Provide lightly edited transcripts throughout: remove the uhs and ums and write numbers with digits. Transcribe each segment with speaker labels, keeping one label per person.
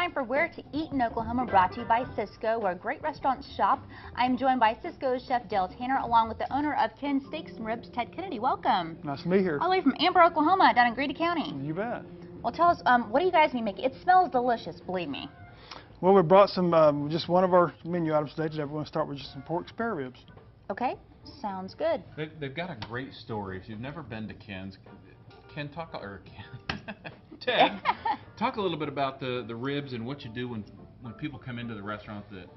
Speaker 1: time for Where to Eat in Oklahoma, brought to you by Sysco, where great restaurants shop. I'm joined by Sysco's Chef Dale Tanner, along with the owner of Ken Steaks and Ribs, Ted Kennedy. Welcome.
Speaker 2: Nice to be here.
Speaker 1: All the way from Amber, Oklahoma, down in Grady County.
Speaker 2: You bet.
Speaker 1: Well, tell us, what do you guys be making? It smells delicious, believe me.
Speaker 2: Well, we brought some, just one of our menu items today. Today we're going to start with just some pork spare ribs.
Speaker 1: Okay, sounds good.
Speaker 3: They've got a great story. If you've never been to Ken's, Ted, talk a little bit about the ribs and what you do when people come into the restaurant. That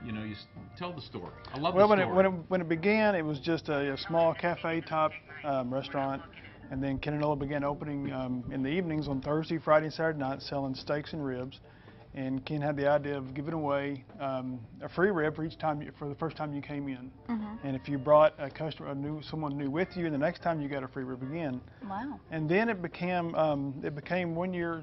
Speaker 3: you tell the story. I love the story.
Speaker 2: When it began, it was just a small cafe type restaurant, and then Ken and Nola began opening in the evenings on Thursday, Friday, and Saturday night, selling steaks and ribs. And Ken had the idea of giving away a free rib for each time for the first time you came in. And if you brought a customer, someone new with you, and the next time you got a free rib again.
Speaker 1: Wow.
Speaker 2: And then it became when your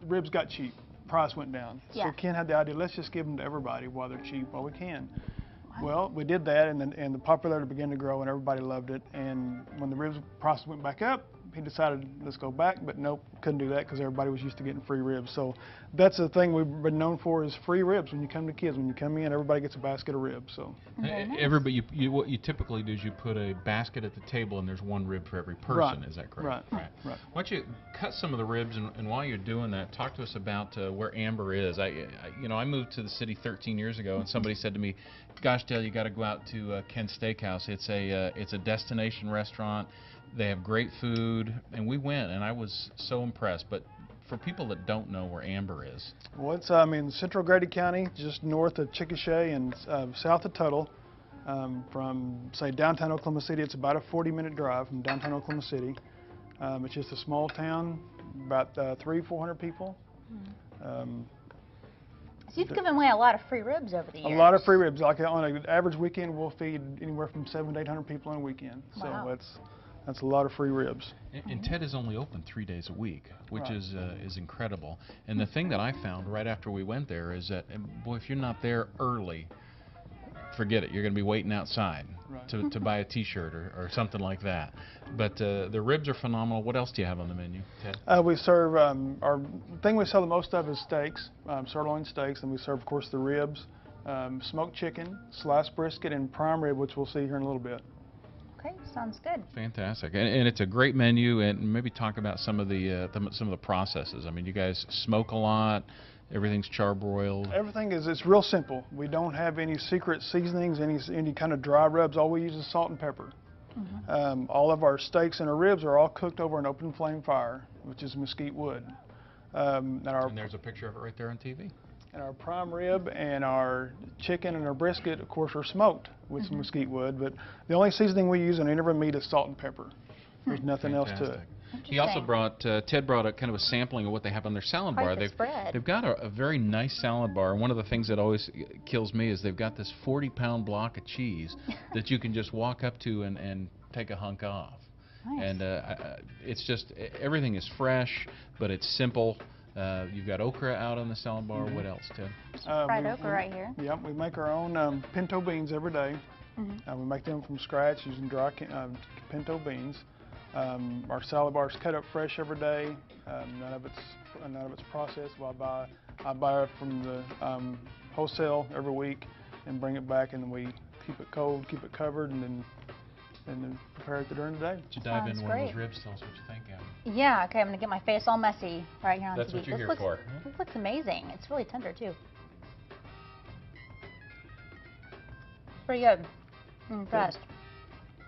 Speaker 2: ribs got cheap, price went down.
Speaker 1: Yeah.
Speaker 2: So Ken had the idea, let's just give them to everybody while they're cheap, while we can. Wow. Well, we did that, and the popularity began to grow, and everybody loved it. And when the ribs price went back up, he decided, let's go back, but nope, couldn't do that because everybody was used to getting free ribs. So that's the thing we've been known for, is free ribs. When you come to Kids, when you come in, everybody gets a basket of ribs. So
Speaker 3: everybody, what you typically do is you put a basket at the table, and there's one rib for every person.
Speaker 2: Right.
Speaker 3: Is that correct?
Speaker 2: Right.
Speaker 3: Why don't you cut some of the ribs, and while you're doing that, talk to us about where Amber is. I moved to the city 13 years ago, and somebody said to me, "Gosh, Dale, you got to go out to Ken's Steakhouse. It's a destination restaurant. They have great food," and we went, and I was so impressed. But for people that don't know where Amber is,
Speaker 2: well, it's in central Grady County, just north of Chickasha and south of Tuttle. From say downtown Oklahoma City, it's about a 40-minute drive from downtown Oklahoma City. It's just a small town, about 300-400 people.
Speaker 1: So you've given away a lot of free ribs over the years.
Speaker 2: A lot of free ribs. Like on an average weekend, we'll feed anywhere from 700 to 800 people on a weekend.
Speaker 1: Wow.
Speaker 2: So that's a lot of free ribs.
Speaker 3: and Ted is only open 3 days a week, which
Speaker 2: Right.
Speaker 3: is incredible. And the thing that I found right after we went there is that, boy, if you're not there early, forget it. You're going to be waiting outside
Speaker 2: Right.
Speaker 3: to buy a T-shirt or something like that. But the ribs are phenomenal. What else do you have on the menu, Ted?
Speaker 2: We serve, our thing we sell the most of is steaks, sirloin steaks, and we serve, of course, the ribs, smoked chicken, sliced brisket, and prime rib, which we'll see here in a little bit.
Speaker 1: Okay, sounds good.
Speaker 3: Fantastic, and it's a great menu. And maybe talk about some of the processes. I mean, you guys smoke a lot. Everything's charbroiled.
Speaker 2: Everything it's real simple. We don't have any secret seasonings, any kind of dry rubs. All we use is salt and pepper. All of our steaks and our ribs are all cooked over an open flame fire, which is mesquite wood.
Speaker 3: And there's a picture of it right there on TV.
Speaker 2: And our prime rib and our chicken and our brisket, of course, are smoked with some mesquite wood. But the only seasoning we use on any of our meat is salt and pepper. There's nothing else to it.
Speaker 3: He also brought, Ted brought a kind of a sampling of what they have on their salad bar. They've got a very nice salad bar, and one of the things that always kills me is they've got this 40-pound block of cheese that you can just walk up to and take a hunk off.
Speaker 1: Nice.
Speaker 3: And it's just, everything is fresh, but it's simple. You've got okra out on the salad bar. What else, Ted?
Speaker 1: Fried okra right here.
Speaker 2: Yep, we make our own pinto beans every day. We make them from scratch using dry pinto beans. Our salad bar is cut up fresh every day. None of it's processed. Well, I buy it from the wholesale every week and bring it back, and then we keep it cold, keep it covered, and then prepare it during the day.
Speaker 3: Did you dive in one of those ribs? Tell us what you think, Gavin.
Speaker 1: Yeah. Okay, I'm gonna get my face all messy right here on
Speaker 3: That's
Speaker 1: TV.
Speaker 3: what you're here for.
Speaker 1: This looks amazing. It's really tender too. Pretty good. I'm impressed.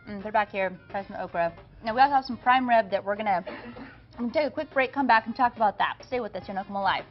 Speaker 1: Put it back here. Try some okra. Now we also have some prime rib that we're gonna take a quick break, come back and talk about that. Stay with us here on Oklahoma Live.